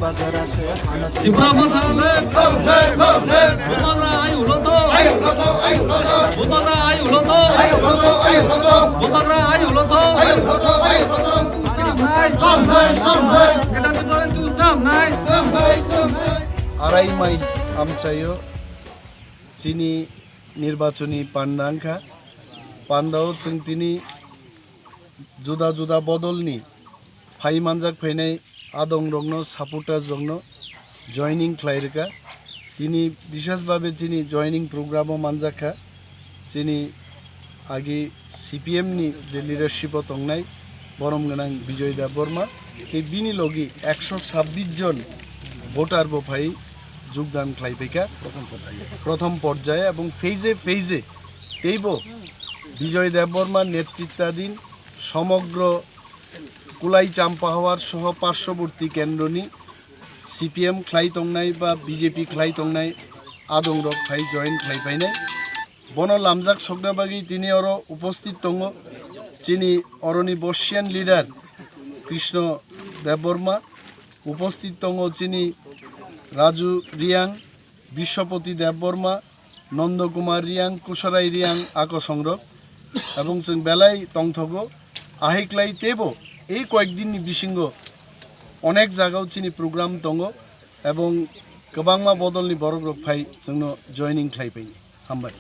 বাজার আছে ত্রিপুরা মাথালে বোমারা আইউলতো বোমারা আইউলতো বোমারা আইউলতো এটা তো করেন তুই দাম নাই 2.5 মাইল আমচাইও চিনি নির্বাচনী পান্ডাংখा पान्दाव जों दिनै जुदा जुदा बदलनि फाइ मानजाक फैनाय आदं रंनो सापर्टार जोंनो जयनिं खालायरगा दिनै विशेषभावे दिनै जयनिं प्रग्रामाव मानजाखा दिनै आगे CPM नि जे लिडारशिपआव दंनाय बरम गोनां बिजय देबबर्मा बे बिनि लगी 126 जन भोटार बो फाइ যোগদান खालायफैखा प्रथम पर्याये এবং फेजे फेजे এইবো বিজয় দেববর্মার নেতৃত্বাধীন সমগ্র কুলাই চাম্পাহাওয়ার সহ পার্শ্ববর্তী কেন্দ্রনি CPM খাইতংনাই বা বিজেপি খাইতংনাই আদং রক ফাই জয়েন খাইফাইনাই বন লামজাক সকনাবাগি তিনি অর উপস্থিত দङ যিনি অরনি বর্ষিয়ান লিডার কৃষ্ণ দেববর্মা উপস্থিত দङ যিনি রাজু রিয়াং বিশ্বপতি দেববর্মা নন্দকুমার রিয়াং কুশারাই রিয়াং আকসংরক এবং जों बेलाय तंथगो आहिक्लाय तेबो এই কয়েকদিনनि बिसिंग अनेक जायगायाव चिनि प्रग्राम दङ এবং गोबांमा बदलनि बरग्रब फाइ जोंनो जयनिं खालायफैनि हामबाय।